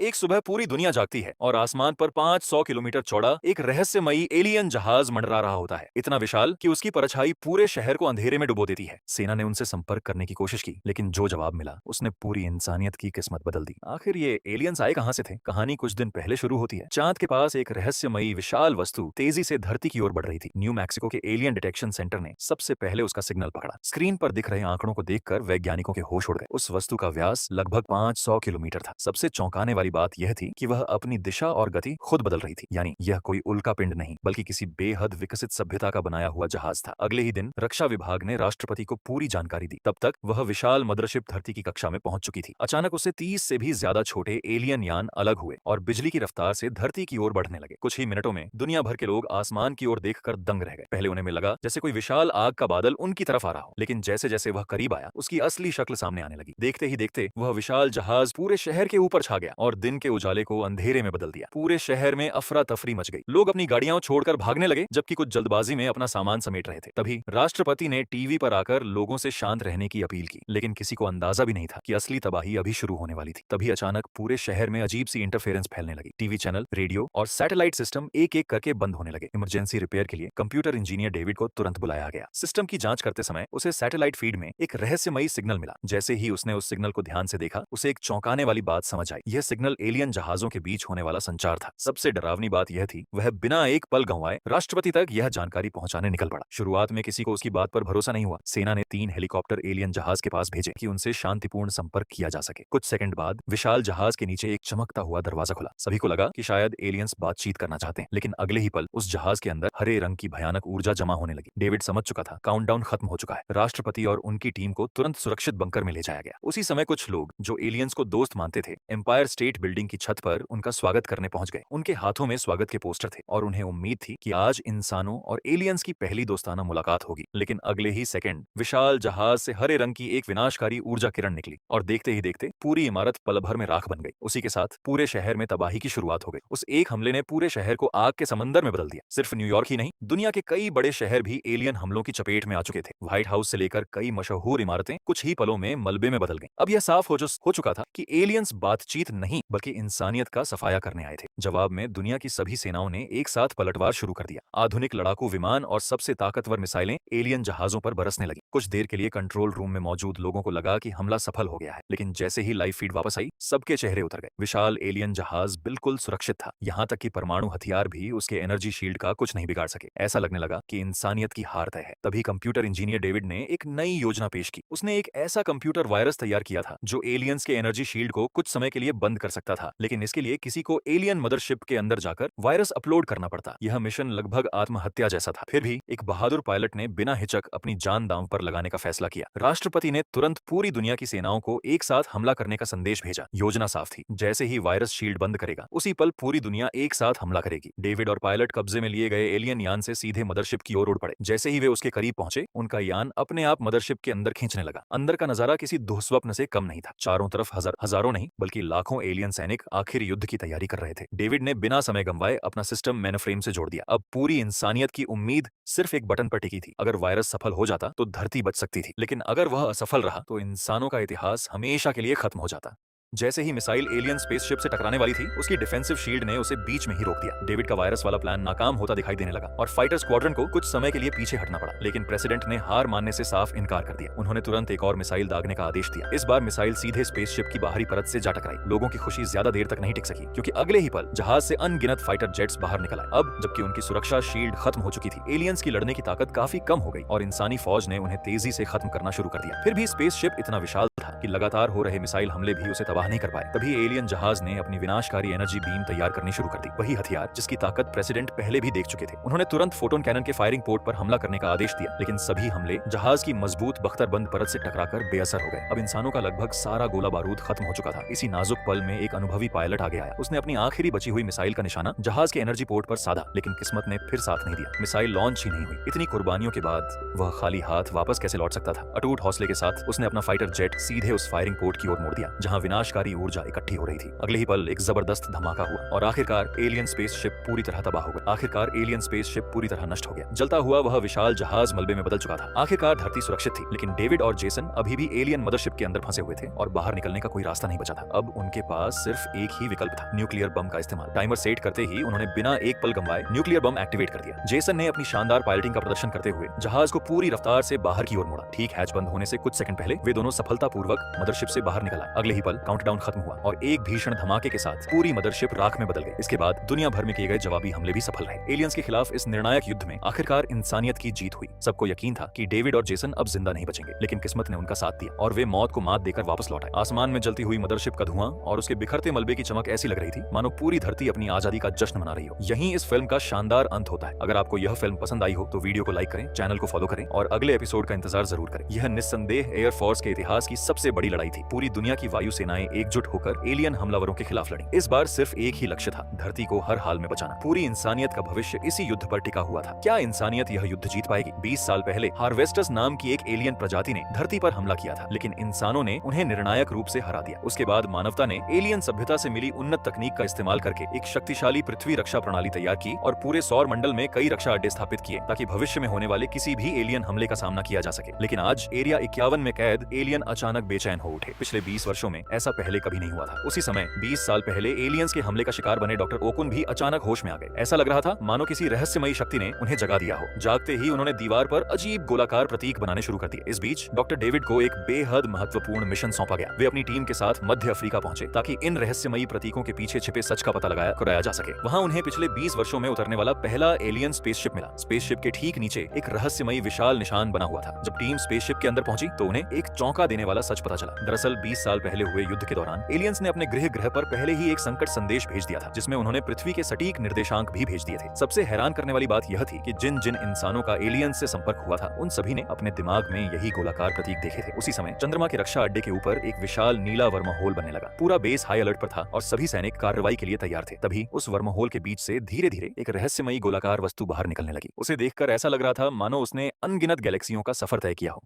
एक सुबह पूरी दुनिया जागती है और आसमान पर 500 किलोमीटर चौड़ा एक रहस्यमयी एलियन जहाज मंडरा रहा होता है, इतना विशाल कि उसकी परछाई पूरे शहर को अंधेरे में डुबो देती है। सेना ने उनसे संपर्क करने की कोशिश की, लेकिन जो जवाब मिला उसने पूरी इंसानियत की किस्मत बदल दी। आखिर ये एलियंस आए कहां से थे? कहानी कुछ दिन पहले शुरू होती है। चांद के पास एक रहस्यमयी विशाल वस्तु तेजी से धरती की ओर बढ़ रही थी। न्यू मैक्सिको के एलियन डिटेक्शन सेंटर ने सबसे पहले उसका सिग्नल पकड़ा। स्क्रीन पर दिख रहे आंकड़ों को देखकर वैज्ञानिकों के होश उड़ गए। उस वस्तु का व्यास लगभग 500 किलोमीटर था। सबसे चौंकाने वाली बात यह थी कि वह अपनी दिशा और गति खुद बदल रही थी, यानी यह कोई उल्का पिंड नहीं बल्कि किसी बेहद विकसित सभ्यता का बनाया हुआ जहाज था। अगले ही दिन रक्षा विभाग ने राष्ट्रपति को पूरी जानकारी दी। तब तक वह विशाल मदरशिप धरती की कक्षा में पहुंच चुकी थी। अचानक उसे 30 से भी ज्यादा छोटे एलियन यान अलग हुए और बिजली की रफ्तार से धरती की ओर बढ़ने लगे। कुछ ही मिनटों में दुनिया भर के लोग आसमान की ओर देखकर दंग रह गए। पहले उन्हें लगा जैसे कोई विशाल आग का बादल उनकी तरफ आ रहा हो, लेकिन जैसे जैसे वह करीब आया उसकी असली शक्ल सामने आने लगी। देखते ही देखते वह विशाल जहाज पूरे शहर के ऊपर छा गया और दिन के उजाले को अंधेरे में बदल दिया। पूरे शहर में अफरा तफरी मच गई। लोग अपनी गाड़ियां छोड़कर भागने लगे, जबकि कुछ जल्दबाजी में अपना सामान समेट रहे थे। तभी राष्ट्रपति ने टीवी पर आकर लोगों से शांत रहने की अपील की, लेकिन किसी को अंदाजा भी नहीं था कि असली तबाही अभी शुरू होने वाली थी। तभी अचानक पूरे शहर में अजीब सी इंटरफेरेंस फैलने लगी। टीवी चैनल, रेडियो और सैटेलाइट सिस्टम एक एक करके बंद होने लगे। इमरजेंसी रिपेयर के लिए कंप्यूटर इंजीनियर डेविड को तुरंत बुलाया गया। सिस्टम की जांच करते समय उसे सैटेलाइट फीड में एक रहस्यमयी सिग्नल मिला। जैसे ही उसने उस सिग्नल को ध्यान से देखा, उसे एक चौंकाने वाली बात समझ आई। यह सिग्नल एलियन जहाजों के बीच होने वाला संचार था। सबसे डरावनी बात यह थी, वह बिना एक पल गंवाए राष्ट्रपति तक यह जानकारी पहुंचाने निकल पड़ा। शुरुआत में किसी को उसकी बात पर भरोसा नहीं हुआ। सेना ने 3 हेलीकॉप्टर एलियन जहाज के पास भेजे कि उनसे शांतिपूर्ण संपर्क किया जा सके। कुछ सेकंड बाद विशाल जहाज के नीचे एक चमकता हुआ दरवाजा खुला। सभी को लगा कि शायद एलियंस बातचीत करना चाहते हैं, लेकिन अगले ही पल उस जहाज के अंदर हरे रंग की भयानक ऊर्जा जमा होने लगी। डेविड समझ चुका था, काउंटडाउन खत्म हो चुका है। राष्ट्रपति और उनकी टीम को तुरंत सुरक्षित बंकर में ले जाया गया। उसी समय कुछ लोग जो एलियंस को दोस्त मानते थे, एम्पायर स्टेट बिल्डिंग की छत पर उनका स्वागत करने पहुंच गए। उनके हाथों में स्वागत के पोस्टर थे और उन्हें उम्मीद थी कि आज इंसानों और एलियंस की पहली दोस्ताना मुलाकात होगी। लेकिन अगले ही सेकंड विशाल जहाज से हरे रंग की एक विनाशकारी ऊर्जा किरण निकली और देखते ही देखते पूरी इमारत पल भर में राख बन गई। उसी के साथ पूरे शहर में तबाही की शुरुआत हो गई। उस एक हमले ने पूरे शहर को आग के समंदर में बदल दिया। सिर्फ न्यूयॉर्क ही नहीं, दुनिया के कई बड़े शहर भी एलियन हमलों की चपेट में आ चुके थे। व्हाइट हाउस से लेकर कई मशहूर इमारतें कुछ ही पलों में मलबे में बदल गईं। अब यह साफ हो चुका था कि एलियंस बातचीत नहीं बल्कि इंसानियत का सफाया करने आए थे। जवाब में दुनिया की सभी सेनाओं ने एक साथ पलटवार शुरू कर दिया। आधुनिक लड़ाकू विमान और सबसे ताकतवर मिसाइलें एलियन जहाजों पर बरसने लगी। कुछ देर के लिए कंट्रोल रूम में मौजूद लोगों को लगा कि हमला सफल हो गया है, लेकिन जैसे ही लाइव फीड वापस आई, सबके चेहरे उतर गए। विशाल एलियन जहाज बिल्कुल सुरक्षित था, यहाँ तक कि परमाणु हथियार भी उसके एनर्जी शील्ड का कुछ नहीं बिगाड़ सके। ऐसा लगने लगा कि इंसानियत की हार तय है। तभी कंप्यूटर इंजीनियर डेविड ने एक नई योजना पेश की। उसने एक ऐसा कंप्यूटर वायरस तैयार किया था जो एलियंस के एनर्जी शील्ड को कुछ समय के लिए बंद कर सकता था, लेकिन इसके लिए किसी को एलियन मदरशिप के अंदर जाकर वायरस अपलोड करना पड़ता। यह मिशन लगभग आत्महत्या जैसा था। फिर भी एक बहादुर पायलट ने बिना हिचक अपनी जान दांव पर लगाने का फैसला किया। राष्ट्रपति ने तुरंत पूरी दुनिया की सेनाओं को एक साथ हमला करने का संदेश भेजा। योजना साफ थी, जैसे ही वायरस शील्ड बंद करेगा उसी पल पूरी दुनिया एक साथ हमला करेगी। डेविड और पायलट कब्जे में लिए गए एलियन यान से सीधे मदरशिप की ओर उड़ पड़े। जैसे ही वे उसके करीब पहुंचे, उनका यान अपने आप मदरशिप के अंदर खींचने लगा। अंदर का नजारा किसी दुःस्वप्न से कम नहीं था। चारों तरफ हजारों नहीं बल्कि लाखों एलियन सैनिक आखिर युद्ध की तैयारी कर रहे थे। डेविड ने बिना समय गंवाए अपना सिस्टम मेनफ्रेम से जोड़ दिया। अब पूरी इंसानियत की उम्मीद सिर्फ एक बटन पर टिकी थी। अगर वायरस सफल हो जाता तो धरती बच सकती थी, लेकिन अगर वह असफल रहा तो इंसानों का इतिहास हमेशा के लिए खत्म हो जाता। जैसे ही मिसाइल एलियन स्पेसशिप से टकराने वाली थी, उसकी डिफेंसिव शील्ड ने उसे बीच में ही रोक दिया। डेविड का वायरस वाला प्लान नाकाम होता दिखाई देने लगा और फाइटर स्क्वाड्रन को कुछ समय के लिए पीछे हटना पड़ा। लेकिन प्रेसिडेंट ने हार मानने से साफ इनकार कर दिया। उन्होंने तुरंत एक और मिसाइल दागने का आदेश दिया। इस बार मिसाइल सीधे स्पेसशिप की बाहरी परत से जा टकराई। लोगों की खुशी ज्यादा देर तक नहीं टिक सकी, क्योंकि अगले ही पल जहाज से अनगिनत फाइटर जेट्स बाहर निकल आए। अब जबकि उनकी सुरक्षा शील्ड खत्म हो चुकी थी, एलियंस की लड़ने की ताकत काफी कम हो गई और इंसानी फौज ने उन्हें तेजी से खत्म करना शुरू कर दिया। फिर भी स्पेसशिप इतना विशाल था कि लगातार हो रहे मिसाइल हमले भी उसे तबाह नहीं कर पाए। तभी एलियन जहाज ने अपनी विनाशकारी एनर्जी बीम तैयार करनी शुरू कर दी। वही हथियार जिसकी ताकत प्रेसिडेंट पहले भी देख चुके थे। उन्होंने तुरंत फोटोन कैनन के फायरिंग पोर्ट पर हमला करने का आदेश दिया, लेकिन सभी हमले जहाज की मजबूत बख्तरबंद परत से टकराकर बेअसर हो गए। अब इंसानों का लगभग सारा गोला बारूद खत्म हो चुका था। इसी नाजुक पल में एक अनुभवी पायलट आगे आया। उसने अपनी आखिरी बची हुई मिसाइल का निशाना जहाज के एनर्जी पोर्ट पर साधा, लेकिन किस्मत ने फिर साथ नहीं दिया। मिसाइल लॉन्च ही नहीं हुई। इतनी कुर्बानियों के बाद वह खाली हाथ वापस कैसे लौट सकता था? अटूट हौसले के साथ उसने अपना फाइटर जेट सीधे उस फायरिंग पोर्ट की ओर मोड़ दिया, जहां विनाश विनाशकारी ऊर्जा इकट्ठी हो रही थी। अगले ही पल एक जबरदस्त धमाका हुआ और आखिरकार एलियन स्पेसशिप पूरी तरह तबाह हो गया। आखिरकार एलियन स्पेसशिप पूरी तरह नष्ट हो गया। जलता हुआ वह विशाल जहाज मलबे में बदल चुका था। आखिरकार धरती सुरक्षित थी, लेकिन डेविड और जेसन अभी भी एलियन मदरशिप के अंदर फंसे हुए थे और बाहर निकलने का कोई रास्ता नहीं बचा था। अब उनके पास सिर्फ एक ही विकल्प था, न्यूक्लियर बम का इस्तेमाल। टाइमर सेट करते ही उन्होंने बिना एक पल गंवाए न्यूक्लियर बम एक्टिवेट कर दिया। जेसन ने अपनी शानदार पायलटिंग का प्रदर्शन करते हुए जहाज को पूरी रफ्तार से बाहर की ओर मोड़ा। ठीक हैच बंद होने से कुछ सेकंड पहले वे दोनों सफलतापूर्वक मदरशिप से बाहर निकल आए। अगले ही पल काउंटडाउन खत्म हुआ और एक भीषण धमाके के साथ पूरी मदरशिप राख में बदल गई। इसके बाद दुनिया भर में किए गए जवाबी हमले भी सफल रहे। एलियंस के खिलाफ इस निर्णायक युद्ध में आखिरकार इंसानियत की जीत हुई। सबको यकीन था कि डेविड और जेसन अब जिंदा नहीं बचेंगे, लेकिन किस्मत ने उनका साथ दिया और वे मौत को मात देकर वापस लौट आए। आसमान में जलती हुई मदरशिप का धुआं और उसके बिखरते मलबे की चमक ऐसी लग रही थी मानो पूरी धरती अपनी आजादी का जश्न मना रही हो। यहीं इस फिल्म का शानदार अंत होता है। अगर आपको यह फिल्म पसंद आई हो तो वीडियो को लाइक करें, चैनल को फॉलो करें और अगले एपिसोड का इंतजार जरूर करें। यह निस्संदेह एयरफोर्स के इतिहास की सबसे बड़ी लड़ाई थी। पूरी दुनिया की वायु सेनाएं एकजुट होकर एलियन हमलावरों के खिलाफ लड़ी। इस बार सिर्फ एक ही लक्ष्य था, धरती को हर हाल में बचाना। पूरी इंसानियत का भविष्य इसी युद्ध पर टिका हुआ था। क्या इंसानियत यह युद्ध जीत पाएगी? 20 साल पहले हार्वेस्टर्स नाम की एक एलियन प्रजाति ने धरती पर हमला किया था, लेकिन इंसानों ने उन्हें निर्णायक रूप से हरा दिया। उसके बाद मानवता ने एलियन सभ्यता से मिली उन्नत तकनीक का इस्तेमाल करके एक शक्तिशाली पृथ्वी रक्षा प्रणाली तैयार की और पूरे सौर मंडल में कई रक्षा अड्डे स्थापित किए ताकि भविष्य में होने वाले किसी भी एलियन हमले का सामना किया जा सके। लेकिन आज एरिया 51 में कैद एलियन अचानक बेचैन हो उठे। पिछले 20 वर्षों में ऐसा पहले कभी नहीं हुआ था। उसी समय 20 साल पहले एलियंस के हमले का शिकार बने डॉक्टर ओकुन भी अचानक होश में आ गए। ऐसा लग रहा था मानो किसी रहस्यमयी शक्ति ने उन्हें जगा दिया हो। जागते ही उन्होंने दीवार पर अजीब गोलाकार प्रतीक बनाने शुरू कर दिए। इस बीच डॉक्टर डेविड को एक बेहद महत्वपूर्ण मिशन सौंपा गया। वे अपनी टीम के साथ मध्य अफ्रीका पहुंचे ताकि इन रहस्यमयी प्रतीकों के पीछे छिपे सच का पता कराया जा सके। वहां उन्हें पिछले 20 वर्षों में उतरने वाला पहला एलियन स्पेसशिप मिला। स्पेसशिप के ठीक नीचे एक रहस्यमयी विशाल निशान बना हुआ था। जब टीम स्पेसशिप के अंदर पहुंची तो उन्हें एक चौंका देने वाला सच पता चला। दरअसल 20 साल पहले हुए युद्ध के दौरान एलियंस ने अपने गृह ग्रह पर पहले ही एक संकट संदेश भेज दिया था, जिसमें उन्होंने पृथ्वी के सटीक निर्देशांक भी भेज दिए थे। सबसे हैरान करने वाली बात यह थी कि जिन जिन इंसानों का एलियंस से संपर्क हुआ था उन सभी ने अपने दिमाग में यही गोलाकार प्रतीक देखे थे। उसी समय चंद्रमा के रक्षा अड्डे के ऊपर एक विशाल नीला वर्महोल बनने लगा। पूरा बेस हाई अलर्ट पर था और सभी सैनिक कार्रवाई के लिए तैयार थे। तभी उस वर्महोल के बीच से धीरे धीरे एक रहस्यमयी गोलाकार वस्तु बाहर निकलने लगी। उसे देखकर ऐसा लग रहा था मानो उसने अनगिनत गैलेक्सियों का सफर तय किया हो।